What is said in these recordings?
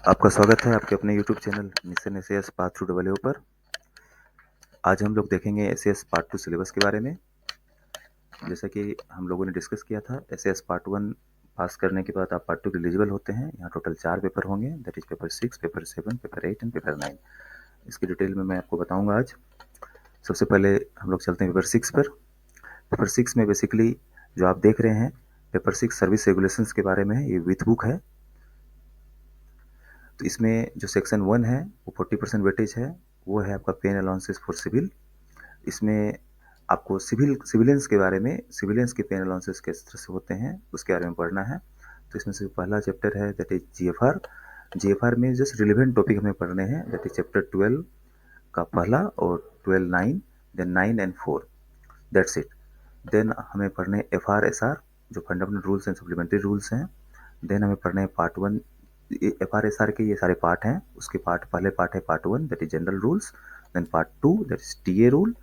आपका स्वागत है आपके अपने YouTube channel mission SAS path through W पर। आज हम लोग देखेंगे एसएएस पार्ट 2 सिलेबस के बारे में। जैसा कि हम लोगों ने डिस्कस किया था, एसएएस पार्ट 1 पास करने के बाद आप पार्ट 2 के एलिजिबल होते हैं। यहाँ टोटल 4 पेपर होंगे, that is paper 6, paper 7, paper 8 and paper 9। इसकी डिटेल में मैं आपको बताऊंगा आज। सबसे पहले हम लोग चलते हैं पेपर 6 पर। पेपर 6 में बेसिकली जो आप देख रहे हैं, पेपर 6 सर्विस रेगुलेशंस के बारे में है। ये विथ बुक है। तो इसमें जो सेक्शन 1 है वो 40% वेटेज है, वो है आपका पेन अलाउंसेस फॉर सिविल। इसमें आपको सिविलियंस के बारे में, सिविलियंस के पेन अलाउंसेस किस तरह से होते हैं उसके बारे में पढ़ना है। तो इसमें से पहला चैप्टर है दैट इज जीएफआर। जीएफआर में जस्ट रिलेवेंट टॉपिक हमें पढ़ने हैं, दैट इज चैप्टर 12 का पहला और 12-9, then 9 and 4, that's it. Then हमें पढ़ने एफआरएसआर जो fundamental rules and supplementary rules हैं। देन हमें पढ़ने पार्ट 1। एफआरएसआर के ये सारे पार्ट हैं। उसके पहले पार्ट है part 1 that is general rules, then part 2 that is TA rule,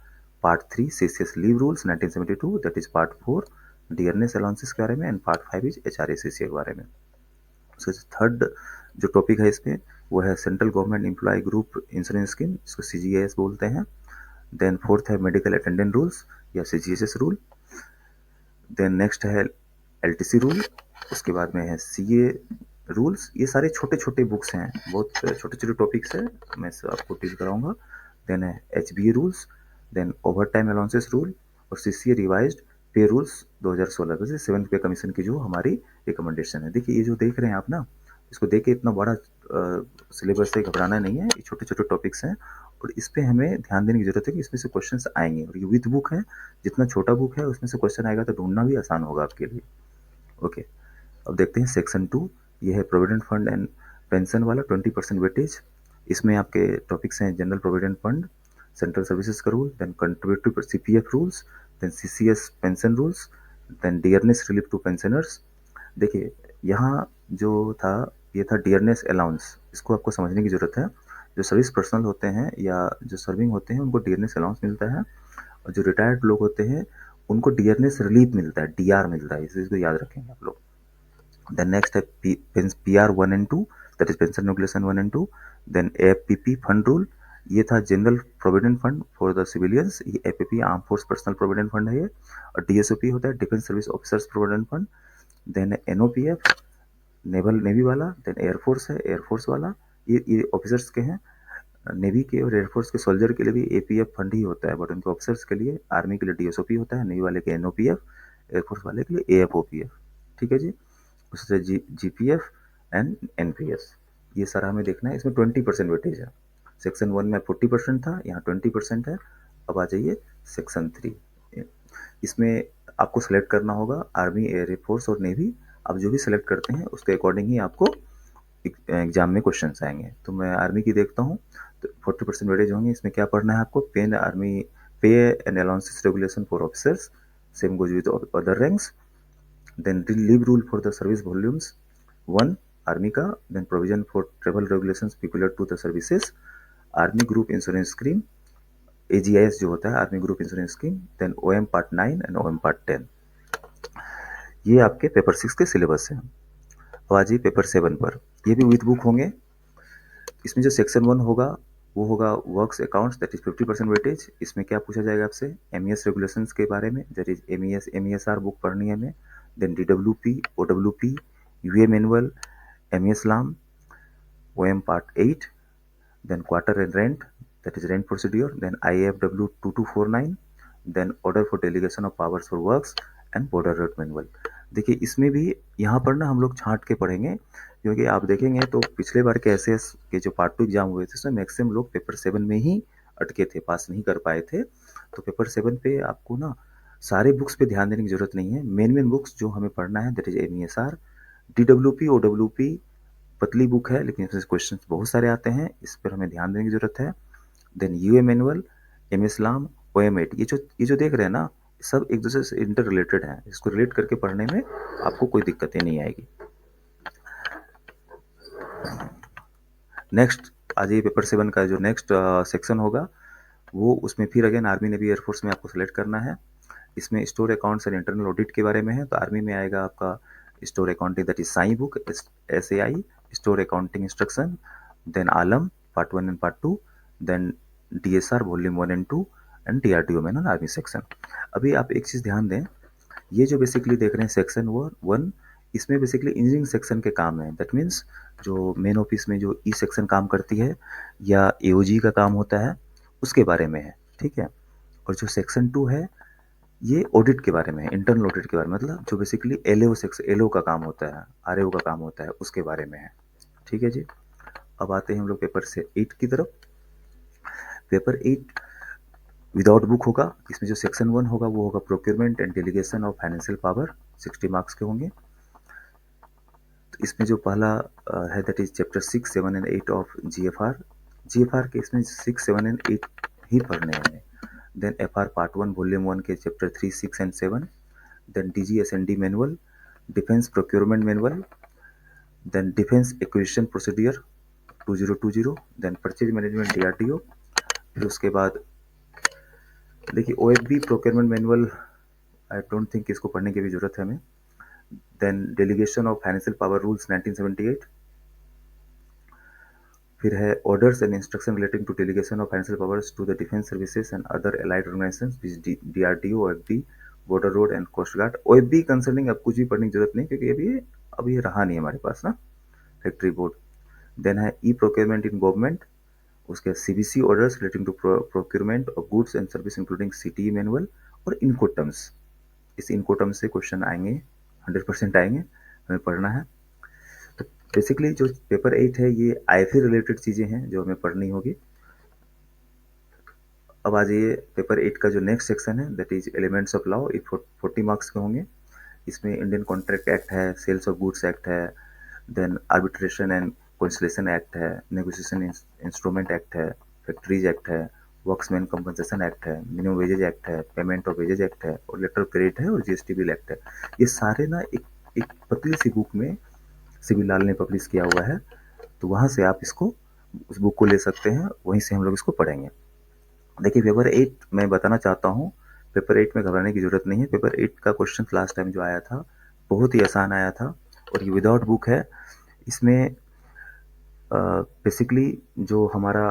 part 3 CCS leave rules 1972, that is part 4 dearness allowances के बारे में, एंड पार्ट 5 इज एचआरएसीसी के बारे में। सो थर्ड जो टॉपिक है इसमें वो है central government employ group insurance scheme, जिसको सीजीएस बोलते हैं। देन फोर्थ है मेडिकल अटेंडेंट रूल्स या सीजीएसएस रूल। देन नेक्स्ट है एलटीसी रूल। उसके बाद में है सीए रूल्स। ये सारे छोटे छोटे बुक्स हैं, बहुत छोटे छोटे टॉपिक्स हैं, मैं आपको टीच कराऊंगा। देन है HBA rules, then overtime allowances rule और सीसीए रिवाइज्ड पे रूल्स 2016 का, सेवन्थ पे कमीशन की जो हमारी रिकमेंडेशन है। देखिए ये जो देख रहे हैं आप ना, इसको देख के इतना बड़ा सिलेबस से घबराना नहीं है। ये छोटे छोटे टॉपिक्स हैं और इस पर हमें ध्यान देने की जरूरत है कि इसमें से क्वेश्चंस आएंगे। और ये विथ बुक है, जितना छोटा बुक है उसमें से क्वेश्चन आएगा तो ढूंढना भी आसान होगा आपके लिए। ओके, अब देखते हैं सेक्शन 2। ये है प्रोविडेंट फंड एंड पेंशन वाला 20% वेटेज। इसमें आपके टॉपिक्स हैं general provident fund, central services का rule, then contributory CPF rules, then CCS pension rules, then dearness relief to pensioners. देखिए यहाँ जो था ये था डियरनेस अलाउंस, इसको आपको समझने की जरूरत है। जो सर्विस पर्सनल होते हैं या जो सर्विंग होते हैं उनको डियरनेस अलाउंस मिलता है, और जो रिटायर्ड लोग होते हैं उनको डियरनेस रिलीफ मिलता है, डीआर मिलता है। इस चीज़ को याद रखेंगे आप लोग। देन नेक्स्ट है PR 1 and 2, that is pension regulation 1 and 2। Then APP fund rule, ये था general provident fund for the civilians. ये APP arm force personal provident fund है ये। और डीएसओपी होता है defence service officers provident fund. Then NOPF navy वाला। Then air force है, एयरफोर्स वाला, ये ऑफिसर्स के हैं। नेवी के और एयरफोर्स के सोल्जर के लिए भी एपीएफ फंड ही होता है, बट उनके ऑफिसर्स के लिए, आर्मी के लिए डीएसओपी होता है, नेवी वाले के एनओपीएफ, एयरफोर्स वाले के लिए एएफओपीएफ। ठीक है जी। उससे जीपीएफ एंड एनपीएस, ये सारा हमें देखना है। इसमें 20% वेटेज है। सेक्शन 1 में 40% था, यहाँ 20% है। अब आ जाइए सेक्शन 3। इसमें आपको सेलेक्ट करना होगा आर्मी, एयरफोर्स और नेवी। आप जो भी सिलेक्ट करते हैं उसके अकॉर्डिंग ही आपको एग्जाम में क्वेश्चन आएंगे। तो मैं आर्मी की देखता हूँ, तो 40% वेटेज होंगे। इसमें क्या पढ़ना है आपको? Pen army pay and allowances regulation for officers, same goes with other ranks. Then leave rule for the service volumes 1 army का। Then provision for travel regulations popular to the services, army group insurance scheme, AGIS जो होता है army group insurance scheme. Then OM part 9 and OM part 10। ये आपके paper 6 के syllabus है। अब आ जाइए पेपर 7 पर। ये भी विथ बुक होंगे। इसमें जो सेक्शन 1 होगा वो होगा works accounts, that is 50% weightage. इसमें क्या पूछा जाएगा आपसे? एमईएस रेगुलेशंस के बारे में, दैट इज एमईएसआर बुक पढ़नी है हमें। देन डीडब्ल्यूपी, ओडब्ल्यूपी, यूए मैनुअल, एमईएस लाम, ओएम part 8, then quarter and rent, that is rent procedure, then IFW 2249, then order for delegation of powers for works and border road manual। देखिए इसमें भी यहाँ पर ना हम लोग छांट के पढ़ेंगे, क्योंकि आप देखेंगे तो पिछले बार के एसएस के जो पार्ट 2 एग्जाम हुए थे उसमें मैक्सिमम लोग पेपर 7 में ही अटके थे, पास नहीं कर पाए थे। तो पेपर 7 पे आपको ना सारे बुक्स पे ध्यान देने की जरूरत नहीं है। मेन बुक्स जो हमें पढ़ना है दैट इज एमईएसआर, डीडब्ल्यूपी, ओडब्ल्यूपी पतली बुक है लेकिन इसमें क्वेश्चन बहुत सारे आते हैं, इस पर हमें ध्यान देने की जरूरत है। देन यूए मैनुअल, एम इस्लाम, OM8, ये जो देख रहे हैं ना, सब एक दूसरे से इंटर रिलेटेड है। इसको रिलेट करके पढ़ने में आपको कोई दिक्कतें नहीं आएगी। नेक्स्ट आ जाइए पेपर 7 का जो नेक्स्ट सेक्शन होगा वो, उसमें फिर अगेन आर्मी नेवी एयरफोर्स में आपको सेलेक्ट करना है। इसमें store accounts and internal audit के बारे में है। तो आर्मी में आएगा आपका store accounting, that is SAI book, SAI। Store accounting instruction, then आलम part 1 and part 2, then DSR volume 1 and 2 and DRDO manual army section. अभी आप एक चीज़ ध्यान दें, ये जो बेसिकली देख रहे हैं सेक्शन 1, इसमें बेसिकली इंजीनियरिंग सेक्शन के काम है। दैट मीन्स जो मेन ऑफिस में जो ई सेक्शन काम करती है या AOG का काम होता है उसके बारे में है, ठीक है। और जो सेक्शन 2 है ये ऑडिट के बारे में है, इंटरनल ऑडिट के बारे में, मतलब जो बेसिकली LO का काम होता है, RAO का काम होता है, उसके बारे में है, ठीक है जी। अब आते हैं हम लोग पेपर से 8 की तरफ। पेपर 8 विदाउट बुक होगा। इसमें जो सेक्शन 1 होगा वो होगा procurement and delegation of financial power, 60 marks के होंगे। तो इसमें जो पहला है that is chapter 6, 7 and 8 of GFR के इसमें 6, 7 एंड 8 ही पढ़ने हैं। देन FR पार्ट 1 वॉल्यूम 1 के chapter 3, 6 and 7, then DGSND manual, defence procurement manual, then defence acquisition procedure 2020, then purchase management DRDO। फिर उसके बाद देखिए OFB procurement manual, I don't think इसको पढ़ने की भी जरूरत है हमें। Then delegation of financial power rules 1978। फिर है orders and instruction relating to delegation of financial powers to the defence services and other allied organisations DRDO, OFB, border road and coast guard. OFB concerning अब कुछ भी पढ़ने की जरूरत नहीं, क्योंकि अब ये रहा नहीं हमारे पास ना, फैक्ट्री बोर्ड। देन है ई प्रोक्योरमेंट इन गवर्नमेंट, उसके CBC orders relating to procurement of goods and service including CTE manual और इनकोटम्स। इस इनकोटम्स से क्वेश्चन आएंगे, 100% आएंगे, हमें पढ़ना है। तो बेसिकली जो पेपर 8 है ये IFA रिलेटेड चीज़ें हैं जो हमें पढ़नी होगी। अब आ जाइए पेपर 8 का जो नेक्स्ट सेक्शन है that is elements of law, ये 40 मार्क्स के होंगे। इसमें इंडियन कॉन्ट्रैक्ट एक्ट है, सेल्स ऑफ गुड्स एक्ट है, then arbitration and consolidation act है, नेगोशिएशन इंस्ट्रूमेंट एक्ट है, फैक्ट्रीज एक्ट है, वर्क्समैन कंपनसेशन एक्ट है, मिनिमम वेजेज एक्ट है, पेमेंट ऑफ वेजेज एक्ट है, और लेटर ऑफ क्रेडिट है, और GST बिल एक्ट है। ये सारे ना एक पतली सी बुक में सिविल लाल ने पब्लिश किया हुआ है, तो वहाँ से आप इसको, उस बुक को ले सकते हैं, वहीं से हम लोग इसको पढ़ेंगे। देखिए पेपर 8 मैं बताना चाहता हूँ, पेपर 8 में घबराने की जरूरत नहीं है। पेपर 8 का क्वेश्चन लास्ट टाइम जो आया था बहुत ही आसान आया था, और ये विदाउट बुक है। इसमें बेसिकली जो हमारा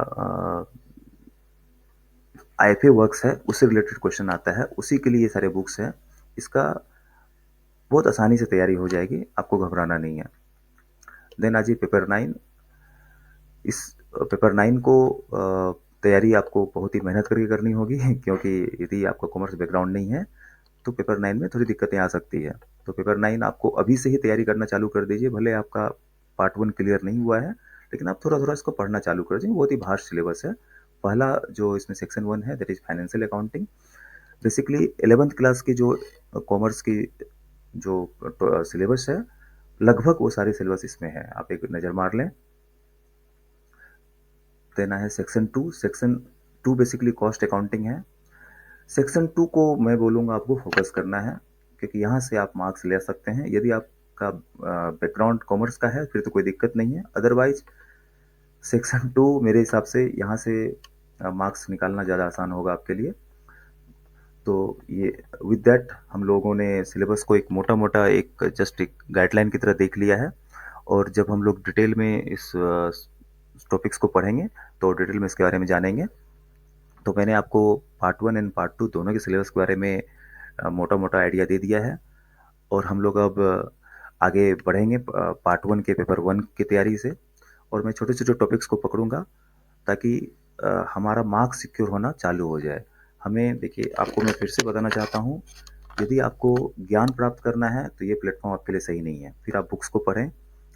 IFA वर्क्स है उससे रिलेटेड क्वेश्चन आता है, उसी के लिए ये सारे बुक्स हैं। इसका बहुत आसानी से तैयारी हो जाएगी, आपको घबराना नहीं है। देन आज ये पेपर 9। इस पेपर 9 को तैयारी आपको बहुत ही मेहनत करके करनी होगी, क्योंकि यदि आपका कॉमर्स बैकग्राउंड नहीं है तो पेपर 9 में थोड़ी दिक्कतें आ सकती है। तो पेपर 9 आपको अभी से ही तैयारी करना चालू कर दीजिए। भले आपका पार्ट 1 क्लियर नहीं हुआ है, लेकिन आप थोड़ा थोड़ा इसको पढ़ना चालू कर दीजिए। बहुत ही भास्ट सिलेबस है। पहला जो इसमें सेक्शन 1 है that is financial accounting. Basically 11th class की जो कॉमर्स की जो सिलेबस है, लगभग वो सारे सिलेबस इसमें है, आप एक नज़र मार लें। देना है section 2। Section 2 basically cost accounting है। सेक्शन 2 को मैं बोलूँगा आपको फोकस करना है, क्योंकि यहाँ से आप मार्क्स ले सकते हैं। यदि आपका बैकग्राउंड कॉमर्स का है फिर तो कोई दिक्कत नहीं है, अदरवाइज सेक्शन 2 मेरे हिसाब से यहाँ से मार्क्स निकालना ज़्यादा आसान होगा आपके लिए। तो ये विद दैट हम लोगों ने सिलेबस को एक मोटा मोटा एक जस्ट एक गाइडलाइन की तरह देख लिया है, और जब हम लोग डिटेल में इस टॉपिक्स को पढ़ेंगे तो डिटेल में इसके बारे में जानेंगे। तो मैंने आपको पार्ट 1 एंड पार्ट 2 दोनों के सिलेबस के बारे में मोटा मोटा आइडिया दे दिया है, और हम लोग अब आगे बढ़ेंगे पार्ट 1 के पेपर 1 की तैयारी से। और मैं छोटे छोटे टॉपिक्स को पकड़ूंगा ताकि हमारा मार्क्स सिक्योर होना चालू हो जाए। हमें देखिए, आपको मैं फिर से बताना चाहता हूँ, यदि आपको ज्ञान प्राप्त करना है तो ये प्लेटफॉर्म आपके लिए सही नहीं है। फिर आप बुक्स को पढ़ें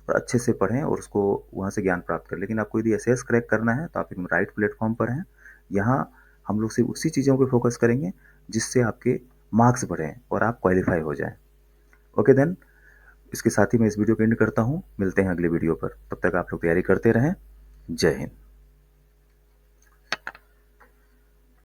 और अच्छे से पढ़ें और उसको वहाँ से ज्ञान प्राप्त करें। लेकिन आपको यदि एसएस क्रैक करना है तो आप एक राइट प्लेटफॉर्म पर हैं। यहाँ हम लोग सिर्फ उसी चीज़ों पे फोकस करेंगे जिससे आपके मार्क्स बढ़ें और आप क्वालिफाई हो जाएं। ओके देन, इसके साथ ही मैं इस वीडियो को एंड करता हूँ। मिलते हैं अगले वीडियो पर, तब तक आप लोग तैयारी करते रहें। जय हिंद।